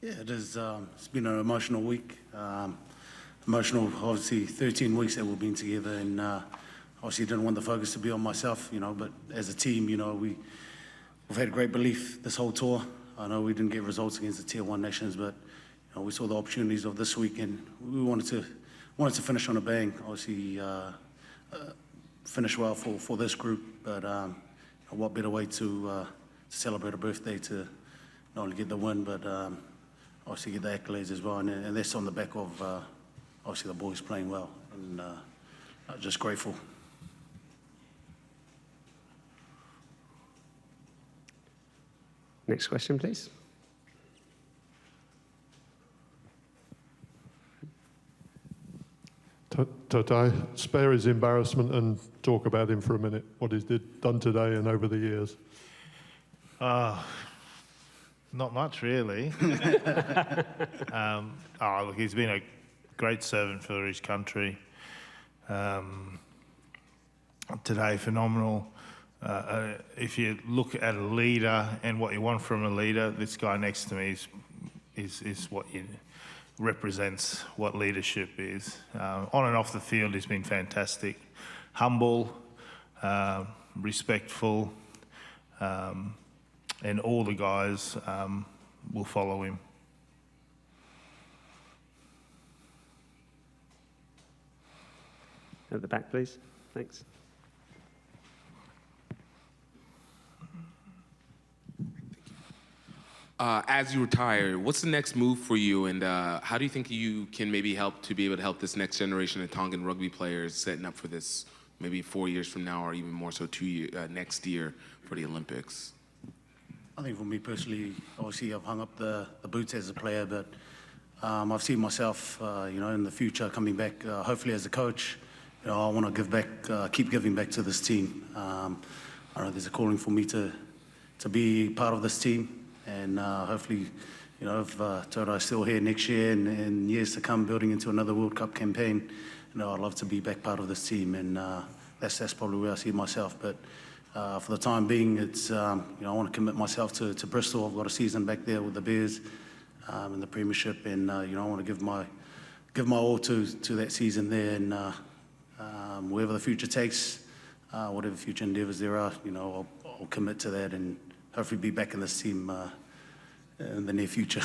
Yeah, it is. It's been an emotional week. Emotional, obviously, 13 weeks that we've been together, and obviously didn't want the focus to be on myself, but as a team, we've had great belief this whole tour. I know we didn't get results against the Tier 1 nations, but we saw the opportunities of this week, and we wanted to finish on a bang. Obviously, finish well for this group, but what better way to celebrate a birthday to not only get the win, but obviously get the accolades as well, and that's on the back of obviously the boys playing well, and just grateful. Next question, please. Totai, spare his embarrassment and talk about him for a minute, what he's done today and over the years. Not much, really. Look, he's been a great servant for his country. Today, phenomenal. If you look at a leader and what you want from a leader, this guy next to me is what represents what leadership is. On and off the field, he's been fantastic. Humble, respectful, and all the guys will follow him. At the back, please. Thanks. As you retire, what's the next move for you, and how do you think you can maybe help to be able to help this next generation of Tongan rugby players setting up for this maybe 4 years from now, or even more so next year for the Olympics? I think for me personally, obviously I've hung up the boots as a player, but I've seen myself, in the future coming back, hopefully as a coach. I want to give back, keep giving back to this team. I know there's a calling for me to be part of this team. And hopefully, if Toto's still here next year and years to come, building into another World Cup campaign, I'd love to be back part of this team, and that's probably where I see myself. But for the time being, it's I want to commit myself to Bristol. I've got a season back there with the Bears in the Premiership, and I want to give my all to that season there, and wherever the future takes, whatever future endeavours there are, I'll commit to that and hopefully be back in this team in the near future.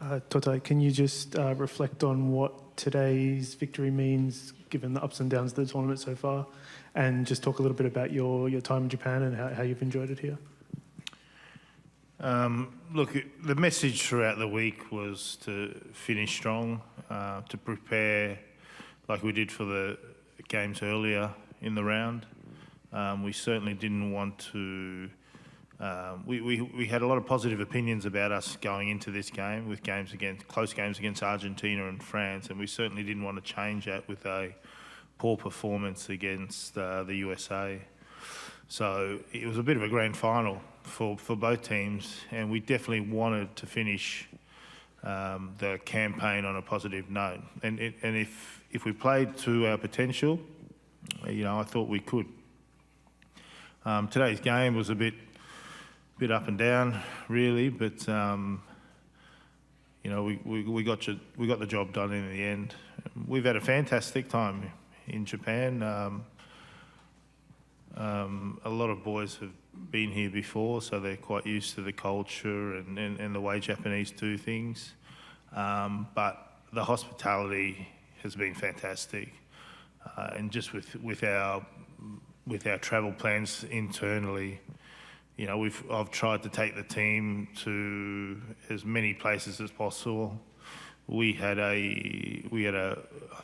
Totai, can you just reflect on what today's victory means, given the ups and downs of the tournament so far, and just talk a little bit about your time in Japan and how you've enjoyed it here? Look, the message throughout the week was to finish strong, to prepare like we did for the games earlier in the round. We certainly didn't want to... We had a lot of positive opinions about us going into this game with close games against Argentina and France, and we certainly didn't want to change that with a poor performance against the USA. So it was a bit of a grand final for both teams, and we definitely wanted to finish the campaign on a positive note. And if we played to our potential, I thought we could. Today's game was a bit up and down, really, but we got the job done in the end. We've had a fantastic time in Japan. A lot of boys have been here before, so they're quite used to the culture and the way Japanese do things. But the hospitality has been fantastic, and just with our travel plans internally, I've tried to take the team to as many places as possible. We had I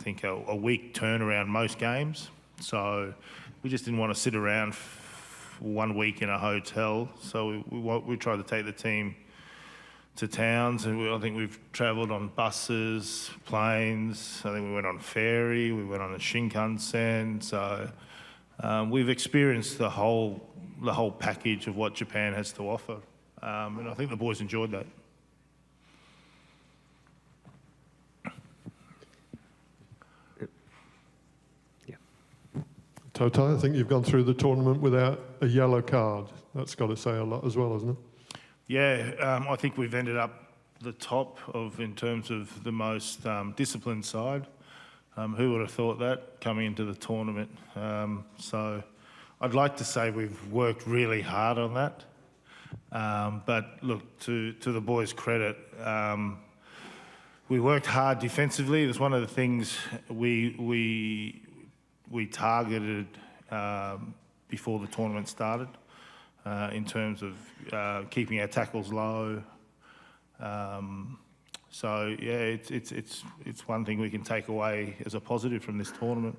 think a week turnaround most games, so we just didn't want to sit around 1 week in a hotel. So we tried to take the team to towns, and I think we've travelled on buses, planes. I think we went on ferry, we went on a Shinkansen. So we've experienced the whole package of what Japan has to offer, and I think the boys enjoyed that. Totai, I think you've gone through the tournament without a yellow card. That's got to say a lot as well, hasn't it? Yeah, I think we've ended up the top of in terms of the most disciplined side. Who would have thought that coming into the tournament? So I'd like to say we've worked really hard on that. But look, to the boys' credit, we worked hard defensively. It was one of the things we targeted before the tournament started in terms of keeping our tackles low. So yeah, it's one thing we can take away as a positive from this tournament.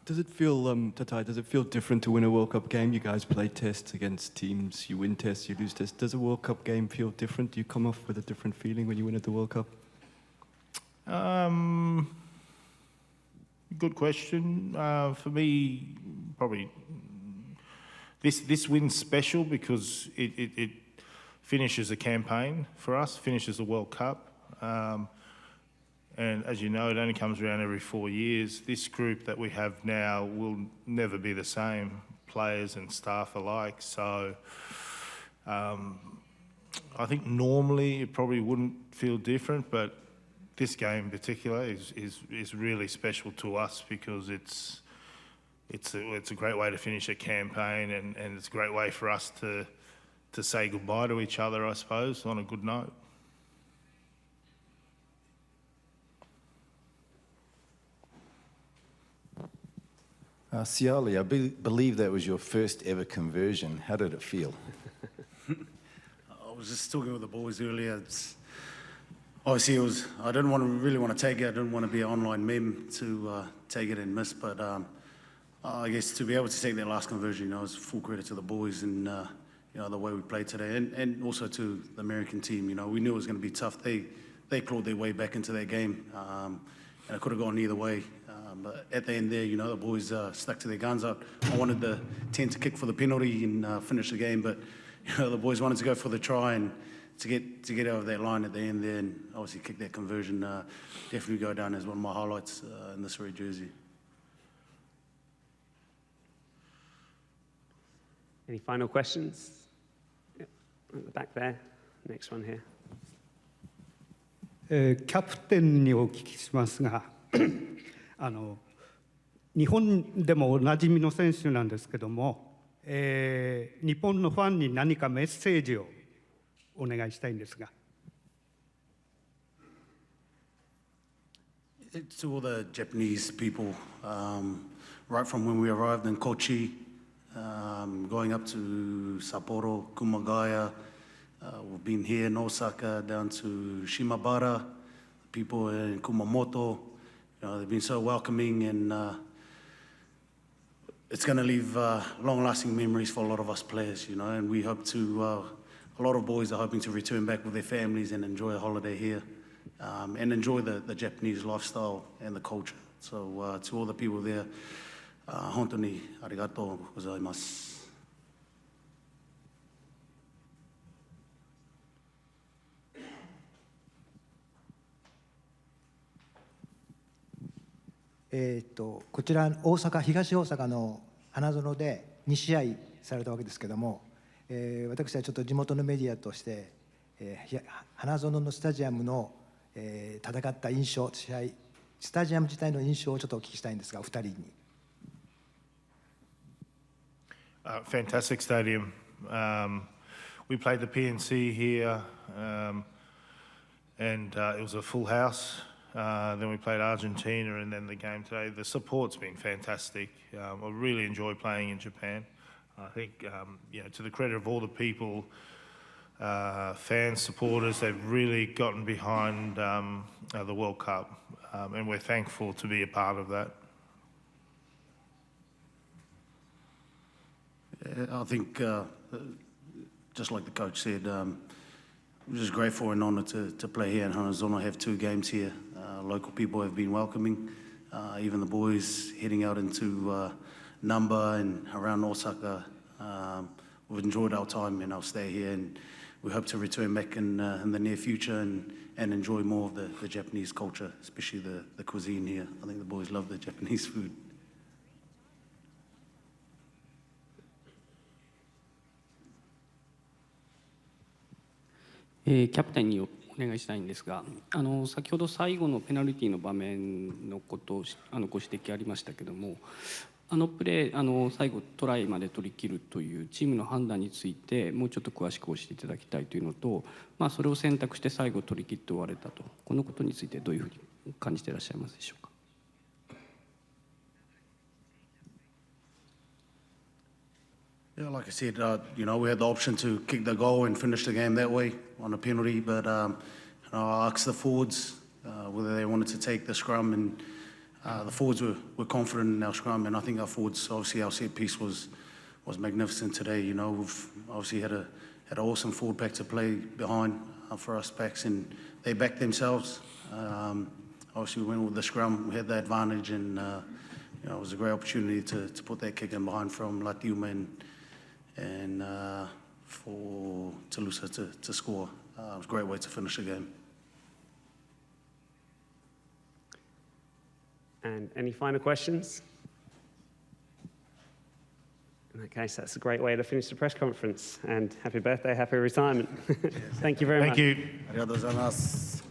Does it feel, Tatai, does it feel different to win a World Cup game? You guys play tests against teams, you win tests, you lose tests. Does a World Cup game feel different? Do you come off with a different feeling when you win at the World Cup? Good question. For me, probably this win's special because it finishes a campaign for us, finishes a World Cup. And as you know, it only comes around every 4 years. This group that we have now will never be the same, players and staff alike. So I think normally it probably wouldn't feel different, but this game in particular is really special to us because it's a great way to finish a campaign and it's a great way for us to say goodbye to each other, I suppose, on a good note. Siali, I believe that was your first ever conversion. How did it feel? I was just talking with the boys earlier. Obviously, I didn't really want to take it. I didn't want to be an online meme to take it and miss. But I guess to be able to take that last conversion, it's full credit to the boys and the way we played today, and also to the American team. We knew it was going to be tough. They clawed their way back into that game, and it could have gone either way. But at the end there, the boys stuck to their guns. I wanted the 10 to kick for the penalty and finish the game, but the boys wanted to go for the try and to get over that line at the end there and obviously kick that conversion. Definitely go down as one of my highlights in this red jersey. Any final questions? Yeah, at the back there. Next one here. キャプテンにお聞きしますが日本でもおなじみの選手なんですけども、日本のファンに何かメッセージをお願いしたいんですが。To all the Japanese people, right from when we arrived in Kochi, going up to Sapporo, Kumagaya, we've been here in Osaka, down to Shimabara, people in Kumamoto, they've been so welcoming and it's going to leave long-lasting memories for a lot of us players, and we hope to, a lot of boys are hoping to return back with their families and enjoy a holiday here and enjoy the Japanese lifestyle and the culture. So to all the people there, 本当にありがとうございます。こちら東大阪の花園で2試合されたわけですけども、私はちょっと地元のメディアとして、花園のスタジアムの、戦った印象、スタジアム自体の印象をちょっとお聞きしたいんですが、お二人に。Fantastic stadium. We played the PNC here, and it was a full house. Then we played Argentina, and then the game today. The support's been fantastic. I really enjoy playing in Japan. I think, to the credit of all the people, fans, supporters, they've really gotten behind the World Cup, and we're thankful to be a part of that. I think, just like the coach said, we're just grateful and honoured to play here in Hanazono, have 2 games here. Local people have been welcoming, even the boys heading out into Namba and around Osaka. We've enjoyed our time and our stay here, and we hope to return back in the near future and and enjoy more of the Japanese culture, especially the cuisine here. I think the boys love the Japanese food. キャプテンにお願いしたいんですが、先ほど最後のペナルティの場面のことをご指摘ありましたけども、プレー最後トライまで取り切るというチームの判断についてもうちょっと詳しく教えていただきたいというのと、それを選択して最後取り切って終われたと、このことについてどういうふうに感じていらっしゃいますでしょうか。Yeah, like I said, you know, we had the option to kick the goal and finish the game that way on a penalty, but you know, I asked the forwards whether they wanted to take the scrum, and the forwards were confident in our scrum, and I think our forwards, obviously our set piece was magnificent today. You know, we've obviously had an awesome forward pack to play behind for us backs, and they backed themselves. Obviously we went with the scrum, we had the advantage, and you know, it was a great opportunity to put that kick in behind from Latiuma and for Toulouse to score. It was a great way to finish the game. And any final questions? In that case, that's a great way to finish the press conference. And happy birthday, happy retirement. Thank you very much. Thank you. ありがとうございます。